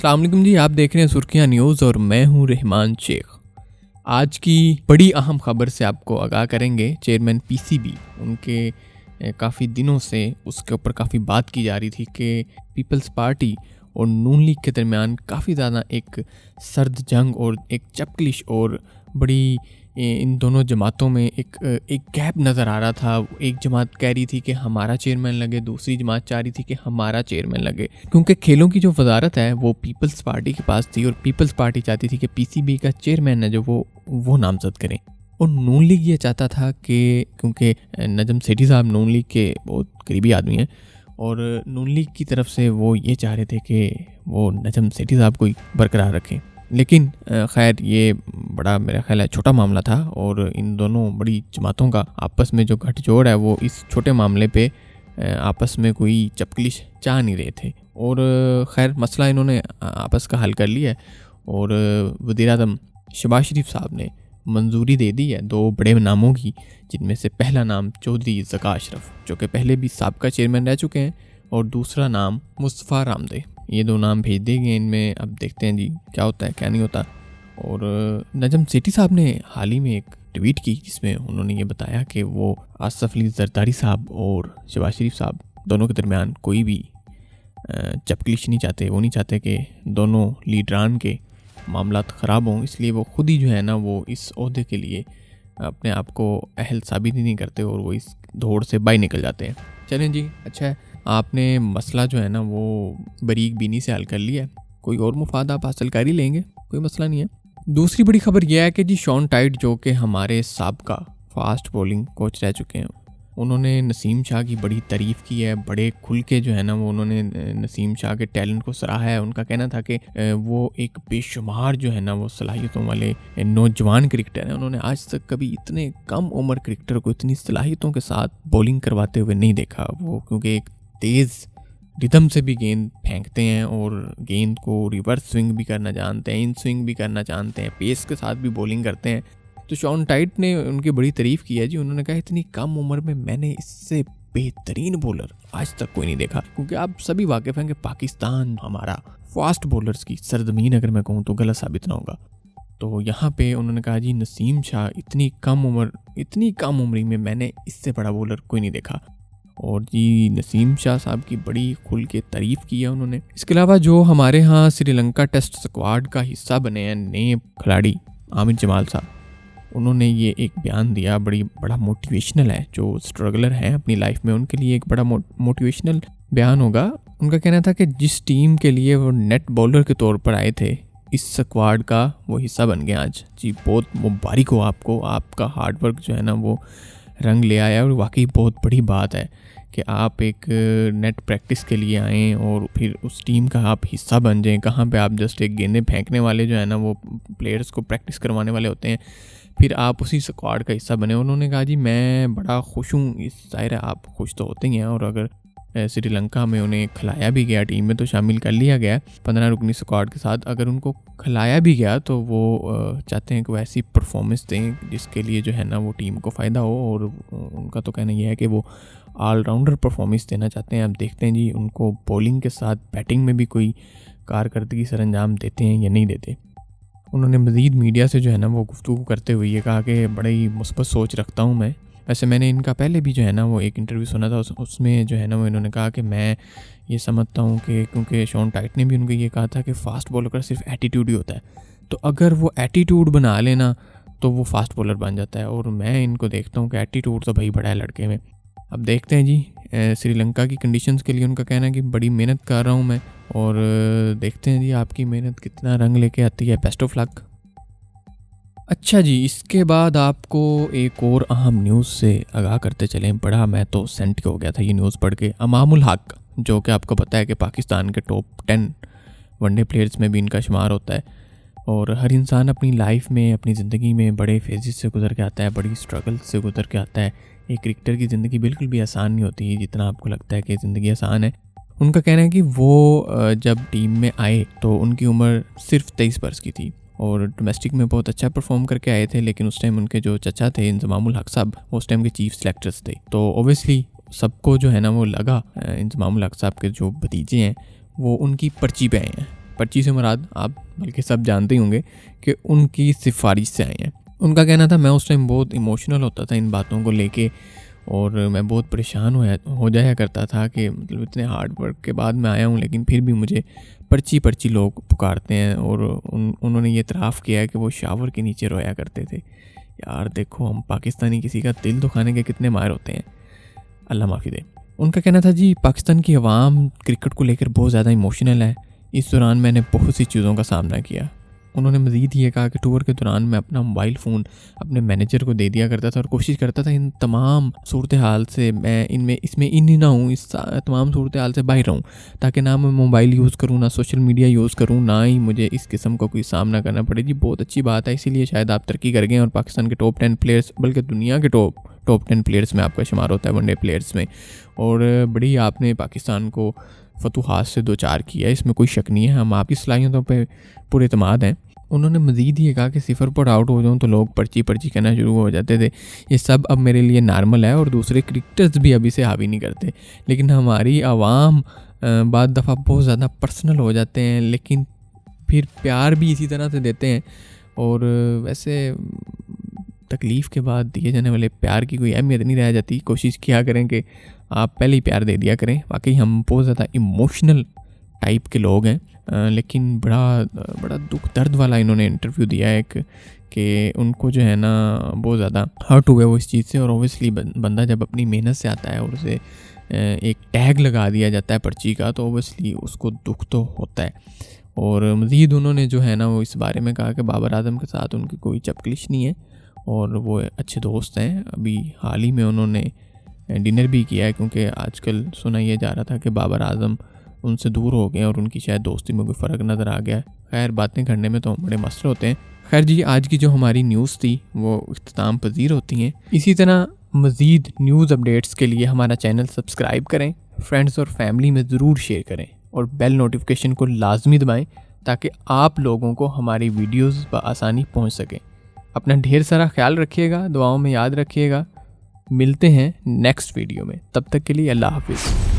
अस्सलाम वालेकुम जी, आप देख रहे हैं सुर्खियाँ न्यूज़ और मैं हूं रहमान शेख। आज की बड़ी अहम खबर से आपको आगाह करेंगे। चेयरमैन पीसीबी उनके काफ़ी दिनों से उसके ऊपर काफ़ी बात की जा रही थी कि पीपल्स पार्टी और नून लीग के दरमियान काफ़ी ज़्यादा एक सर्द जंग और एक चपकलिश और बड़ी इन दोनों जमातों में एक गैप नज़र आ रहा था। एक जमात कह रही थी कि हमारा चेयरमैन लगे, दूसरी जमात चाह रही थी कि हमारा चेयरमैन लगे, क्योंकि खेलों की जो वजारत है वो पीपल्स पार्टी के पास थी और पीपल्स पार्टी चाहती थी कि पीसीबी का चेयरमैन है जो वो नामजद करें। और नून लीग ये चाहता था कि क्योंकि नजम सेठी साहब नून लीग के बहुत करीबी आदमी हैं और नून लीग की तरफ से वो ये चाह रहे थे कि वो नजम सेठी साहब को ही बरकरार रखें। लेकिन खैर ये बड़ा मेरा ख्याल है छोटा मामला था और इन दोनों बड़ी जमातों का आपस में जो गठजोड़ है वो इस छोटे मामले पे आपस में कोई चपकलिश चाह नहीं रहे थे। और खैर मसला इन्होंने आपस का हल कर लिया है और वज़ीर-ए-आज़म शहबाज शरीफ साहब ने मंजूरी दे दी है दो बड़े नामों की, जिनमें से पहला नाम चौधरी ज़का अशरफ जो कि पहले भी साबका चेयरमैन रह चुके हैं और दूसरा नाम मुस्तफ़ा रामदे। ये दो नाम भेज दिए गए इनमें, अब देखते हैं जी क्या होता है क्या नहीं होता। और नजम सेठी साहब ने हाल ही में एक ट्वीट की जिसमें उन्होंने ये बताया कि वो आसफ अली जरदारी साहब और शहबाज शरीफ साहब दोनों के दरमियान कोई भी चपकलिश नहीं चाहते। वो नहीं चाहते कि दोनों लीडरान के मामलात ख़राब हों, इसलिए वो ख़ुद ही जो है ना वो इस ओहदे के लिए अपने आप को अहल साबित ही नहीं करते और वो इस दौड़ से बाहर निकल जाते हैं। चलें जी, अच्छा है आपने मसला जो है ना वो बारीक बीनी से हल कर लिया है, कोई और मुफाद आप हासिल कर ही लेंगे, कोई मसला नहीं है। दूसरी बड़ी खबर यह है कि जी शॉन टाइट जो कि हमारे साबका फास्ट बॉलिंग कोच रह चुके हैं, उन्होंने नसीम शाह की बड़ी तारीफ़ की है, बड़े खुल के जो है ना वो उन्होंने नसीम शाह के टैलेंट को सराहा है। उनका कहना था कि वो एक बेशुमार जो है ना वो सलाहियतों वाले नौजवान क्रिकेटर हैं। उन्होंने आज तक कभी इतने कम उम्र क्रिकेटर को इतनी सलाहियतों के साथ बॉलिंग करवाते हुए नहीं देखा। वो क्योंकि एक तेज़ रिदम से भी गेंद फेंकते हैं और गेंद को रिवर्स स्विंग भी करना जानते हैं, इन स्विंग भी करना जानते हैं, पेस के साथ भी बॉलिंग करते हैं। तो शॉन टाइट ने उनकी बड़ी तारीफ़ की है जी। उन्होंने कहा इतनी कम उम्र में मैंने इससे बेहतरीन बॉलर आज तक कोई नहीं देखा, क्योंकि आप सभी वाकिफ़ हैं कि पाकिस्तान हमारा फास्ट बॉलर्स की सरजमीन अगर मैं कहूँ तो गलत साबित ना होगा। तो यहाँ पे उन्होंने कहा जी नसीम शाह इतनी कम उम्र में मैंने इससे बड़ा बॉलर कोई नहीं देखा। और जी नसीम शाह साहब की बड़ी खुल के तारीफ़ की है उन्होंने। इसके अलावा जो हमारे यहाँ श्रीलंका टेस्ट स्क्वाड का हिस्सा बने हैं नए खिलाड़ी आमिर जमाल साहब, उन्होंने ये एक बयान दिया बड़ा मोटिवेशनल है। जो स्ट्रगलर हैं अपनी लाइफ में उनके लिए एक बड़ा मोटिवेशनल बयान होगा। उनका कहना था कि जिस टीम के लिए वो नेट बॉलर के तौर पर आए थे इस स्क्वाड का वो हिस्सा बन गए आज। जी बहुत मुबारक हो आपको, आपका हार्डवर्क जो है ना वो रंग ले आया और वाकई बहुत बड़ी बात है कि आप एक नेट प्रैक्टिस के लिए आएँ और फिर उस टीम का आप हिस्सा बन जाएँ। कहाँ पे आप जस्ट एक गेंदें फेंकने वाले जो है ना वो प्लेयर्स को प्रैक्टिस करवाने वाले होते हैं, फिर आप उसी स्क्वाड का हिस्सा बने। उन्होंने कहा जी मैं बड़ा खुश हूँ। इस ज़ाहिर है आप खुश तो होते ही हैं और अगर श्रीलंका में उन्हें खिलाया भी गया, टीम में तो शामिल कर लिया गया 15 रुकनी स्क्वाड के साथ, अगर उनको खिलाया भी गया तो वो चाहते हैं कि वो ऐसी परफॉर्मेंस दें जिसके लिए जो है ना वो टीम को फ़ायदा हो। और उनका तो कहना यह है कि वो ऑलराउंडर परफॉर्मेंस देना चाहते हैं। अब देखते हैं जी उनको बॉलिंग के साथ बैटिंग में भी कोई कारकर्दगी सरअंजाम देते हैं या नहीं देते। उन्होंने मज़ीद मीडिया से जो है ना वो गुफ्तगू करते हुए ये कहा कि बड़ी मुस्बत सोच रखता हूँ मैं। वैसे मैंने इनका पहले भी जो है ना वो एक इंटरव्यू सुना था, उसमें जो है ना वो इन्होंने कहा कि मैं ये समझता हूँ कि क्योंकि शॉन टाइट ने भी उनको ये कहा था कि फ़ास्ट बॉलर का सिर्फ एटीट्यूड ही होता है, तो अगर वो एटीट्यूड बना लेना तो वो फास्ट बॉलर बन जाता है। और मैं इनको देखता हूँ कि एटीट्यूड तो भाई बड़ा है लड़के में। अब देखते हैं जी श्रीलंका की कंडीशंस के लिए उनका कहना है कि बड़ी मेहनत कर रहा हूँ मैं और देखते हैं जी आपकी मेहनत कितना रंग लेके आती है। Best of luck. अच्छा जी, इसके बाद आपको एक और अहम न्यूज़ से आगाह करते चलें। बड़ा मैं तो सेंट हो गया था ये न्यूज़ पढ़ के। अमामुल हक जो कि आपको पता है कि पाकिस्तान के टॉप 10 वनडे प्लेयर्स में भी इनका शुमार होता है। और हर इंसान अपनी लाइफ में अपनी ज़िंदगी में बड़े फेजेस से गुजर के आता है, बड़ी स्ट्रगल से गुजर के आता है। एक क्रिकेटर की ज़िंदगी बिल्कुल भी आसान नहीं होती जितना आपको लगता है कि ज़िंदगी आसान है। उनका कहना है कि वो जब टीम में आए तो उनकी उम्र सिर्फ 23 बरस की थी और डोमेस्टिक में बहुत अच्छा परफॉर्म करके आए थे। लेकिन उस टाइम उनके जो चचा थे इंजमामुल हक साहब, उस टाइम के चीफ सेलेक्टर्स थे। तो ओबियसली सबको जो है ना वो लगा इंजमामुल हक साहब के जो भतीजे हैं वो उनकी पर्ची पे आए हैं। पर्ची से मुराद आप बल्कि सब जानते ही होंगे कि उनकी सिफारिश से आए हैं। उनका कहना था मैं उस टाइम बहुत इमोशनल होता था इन बातों को लेके और मैं बहुत परेशान हो जाया करता था कि मतलब इतने हार्ड वर्क के बाद मैं आया हूँ लेकिन फिर भी मुझे पर्ची लोग पुकारते हैं। और उन्होंने ये इतराफ़ किया है कि वो शावर के नीचे रोया करते थे। यार देखो, हम पाकिस्तानी किसी का दिल दुखाने के कितने माहिर होते हैं, अल्लाह माफ़ी दे। उनका कहना था जी पाकिस्तान की आवाम क्रिकेट को लेकर बहुत ज़्यादा इमोशनल है। इस दौरान मैंने बहुत सी चीज़ों का सामना किया। उन्होंने मज़ीद ये कहा कि टूर के दौरान मैं अपना मोबाइल फ़ोन अपने मैनेजर को दे दिया करता था और कोशिश करता था इन तमाम सूरत हाल से मैं इसमें इन ही ना हूँ, इस तमाम सूरत हाल से बाहर रहूँ, ताकि ना मैं मोबाइल यूज़ करूँ, ना सोशल मीडिया यूज़ करूँ, ना ही मुझे इस किस्म का कोई सामना करना पड़े। जी बहुत अच्छी बात है, इसीलिए शायद आप तरक्की कर गए और पाकिस्तान के टॉप 10 प्लेयर्स, बल्कि दुनिया के टॉप 10 प्लेयर्स में आपका शुमार होता है, वनडे प्लेयर्स में। और बड़ी आपने पाकिस्तान को फतूहात से दो चार किया, इसमें कोई शक नहीं है। हम आपकी सलाहियतों पे पूरे एतमाद हैं। उन्होंने मज़ीद ये कहा कि सिफर पर आउट हो जाऊँ तो लोग पर्ची कहना शुरू हो जाते थे। ये सब अब मेरे लिए नॉर्मल है और दूसरे क्रिकेटर्स भी अभी से हावी नहीं करते। लेकिन हमारी आवाम बाद दफ़ा बहुत ज़्यादा पर्सनल हो जाते हैं, लेकिन फिर प्यार भी इसी तरह से देते हैं। और वैसे तकलीफ़ के बाद दिए जाने वाले प्यार की कोई अहमियत नहीं रह जाती। कोशिश किया करें कि आप पहले ही प्यार दे दिया करें। वाकई हम बहुत ज़्यादा इमोशनल टाइप के लोग हैं। लेकिन बड़ा दुख दर्द वाला इन्होंने इंटरव्यू दिया है कि उनको जो है ना बहुत ज़्यादा हर्ट हुए वो इस चीज़ से। और ओबियसली बंदा जब अपनी मेहनत से आता है और उसे एक टैग लगा दिया जाता है पर्ची का, तो ओबियसली उसको दुख तो होता है। और मज़ीद उन्होंने जो है ना वो इस बारे में कहा कि बाबर आजम के साथ उनकी कोई चपकलिश नहीं है और वो अच्छे दोस्त हैं। अभी हाल ही में उन्होंने डिनर भी किया है, क्योंकि आजकल सुना ये जा रहा था कि बाबर आजम उनसे दूर हो गए और उनकी शायद दोस्ती में कोई फ़र्क नज़र आ गया। खैर, बातें करने में तो हम बड़े मसले होते हैं। खैर जी, आज की जो हमारी न्यूज़ थी वो इख्तिताम पजीर होती हैं। इसी तरह मज़ीद न्यूज़ अपडेट्स के लिए हमारा चैनल सब्सक्राइब करें, फ्रेंड्स और फैमिली में ज़रूर शेयर करें और बेल नोटिफिकेशन को लाजमी दबाएं ताकि आप लोगों को हमारी वीडियोज़ बआसानी पहुँच सकें। अपना ढेर सारा ख्याल रखिएगा, दुआओं में याद रखिएगा। मिलते हैं नेक्स्ट वीडियो में, तब तक के लिए अल्लाह हाफिज़।